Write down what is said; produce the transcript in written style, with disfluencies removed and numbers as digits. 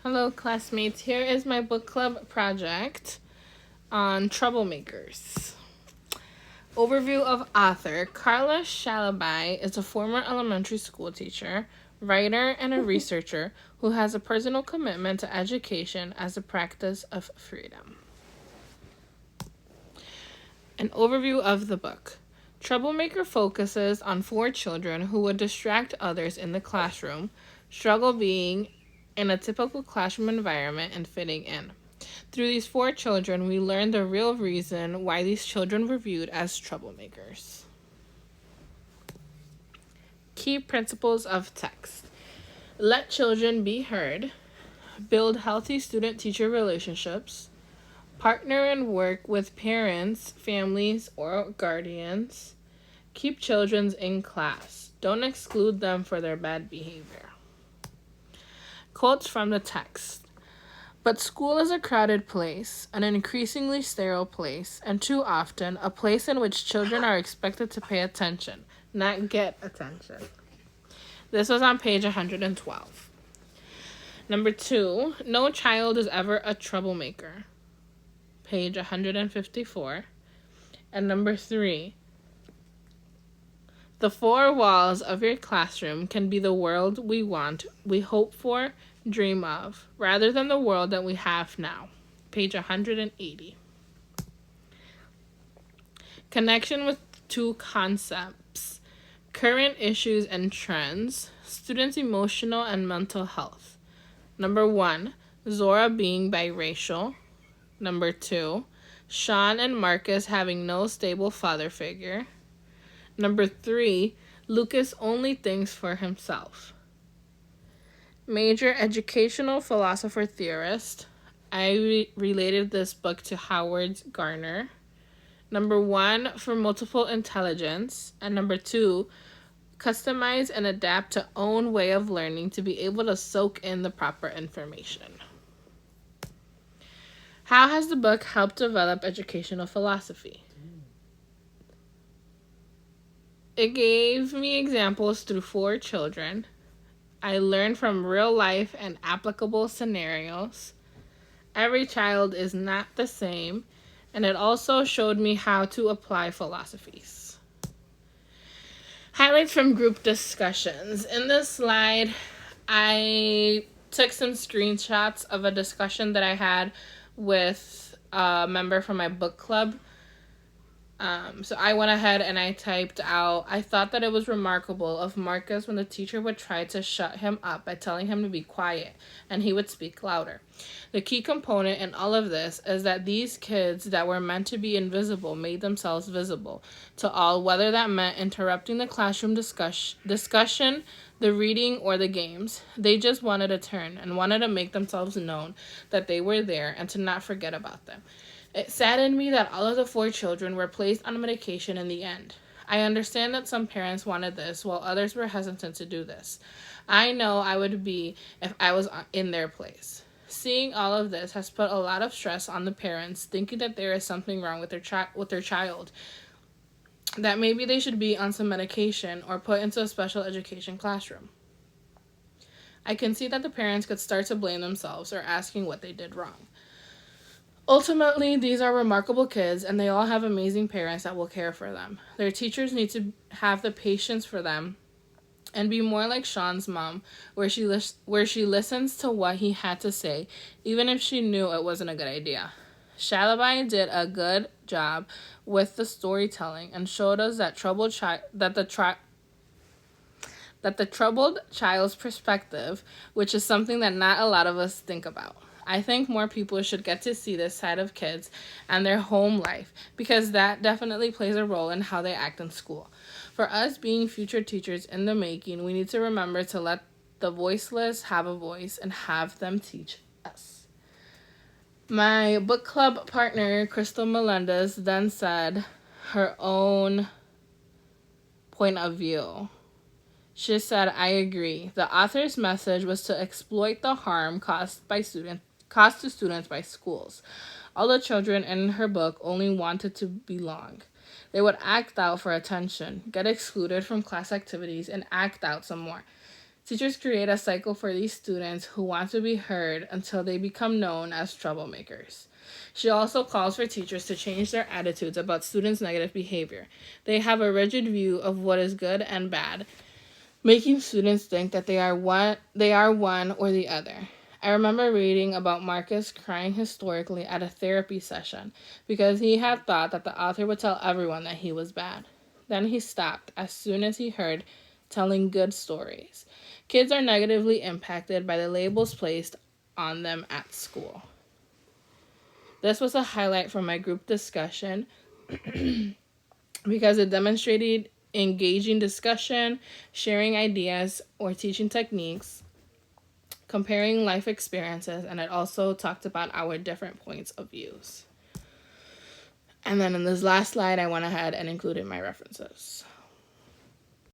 Hello, classmates. Here is my book club project on Troublemakers. Overview of author. Carla Shalabai is a former elementary school teacher, writer, and a researcher who has a personal commitment to education as a practice of freedom. An overview of the book. Troublemaker focuses on 4 children who would distract others in the classroom, struggle being in a typical classroom environment, and fitting in. Through these 4 children, we learn the real reason why these children were viewed as troublemakers. Key principles of text. Let children be heard. Build healthy student-teacher relationships. Partner and work with parents, families, or guardians. Keep children in class. Don't exclude them for their bad behavior. Quotes from the text. But school is a crowded place, an increasingly sterile place, and too often a place in which children are expected to pay attention, not get attention. This was on page 112. Number 2, no child is ever a troublemaker. Page 154. And number 3, the 4 walls of your classroom can be the world we want, we hope for, dream of, rather than the world that we have now. Page 180. Connection with 2 concepts. Current issues and trends. Students' emotional and mental health. Number 1, Zora being biracial. Number 2, Sean and Marcus having no stable father figure. Number 3, Lucas only thinks for himself. Major educational philosopher theorist. I related this book to Howard Gardner. Number 1, for multiple intelligence. And number 2, customize and adapt to own way of learning to be able to soak in the proper information. How has the book helped develop educational philosophy? It gave me examples through 4 children. I learned from real life and applicable scenarios. Every child is not the same, and it also showed me how to apply philosophies. Highlights from group discussions. In this slide, I took some screenshots of a discussion that I had with a member from my book club. So I went ahead and I typed out, I thought that it was remarkable of Marcus when the teacher would try to shut him up by telling him to be quiet, and he would speak louder. The key component in all of this is that these kids that were meant to be invisible made themselves visible to all, whether that meant interrupting the classroom discussion, the reading, or the games. They just wanted a turn and wanted to make themselves known that they were there and to not forget about them. It saddened me that all of the 4 children were placed on medication in the end. I understand that some parents wanted this, while others were hesitant to do this. I know I would be if I was in their place. Seeing all of this has put a lot of stress on the parents, thinking that there is something wrong with their child, that maybe they should be on some medication or put into a special education classroom. I can see that the parents could start to blame themselves or asking what they did wrong. Ultimately, these are remarkable kids, and they all have amazing parents that will care for them. Their teachers need to have the patience for them and be more like Sean's mom, where she listens to what he had to say, even if she knew it wasn't a good idea. Shalabai did a good job with the storytelling and showed us that the troubled child's perspective, which is something that not a lot of us think about. I think more people should get to see this side of kids and their home life, because that definitely plays a role in how they act in school. For us being future teachers in the making, we need to remember to let the voiceless have a voice and have them teach us. My book club partner, Crystal Melendez, then said her own point of view. She said, I agree. The author's message was to exploit the harm caused to students by schools. All the children in her book only wanted to belong. They would act out for attention, get excluded from class activities, and act out some more. Teachers create a cycle for these students who want to be heard until they become known as troublemakers. She also calls for teachers to change their attitudes about students' negative behavior. They have a rigid view of what is good and bad, making students think that they are one or the other. I remember reading about Marcus crying historically at a therapy session because he had thought that the author would tell everyone that he was bad. Then he stopped as soon as he heard telling good stories. Kids are negatively impacted by the labels placed on them at school. This was a highlight from my group discussion because it demonstrated engaging discussion, sharing ideas or teaching techniques, comparing life experiences, and it also talked about our different points of views. And then in this last slide, I went ahead and included my references.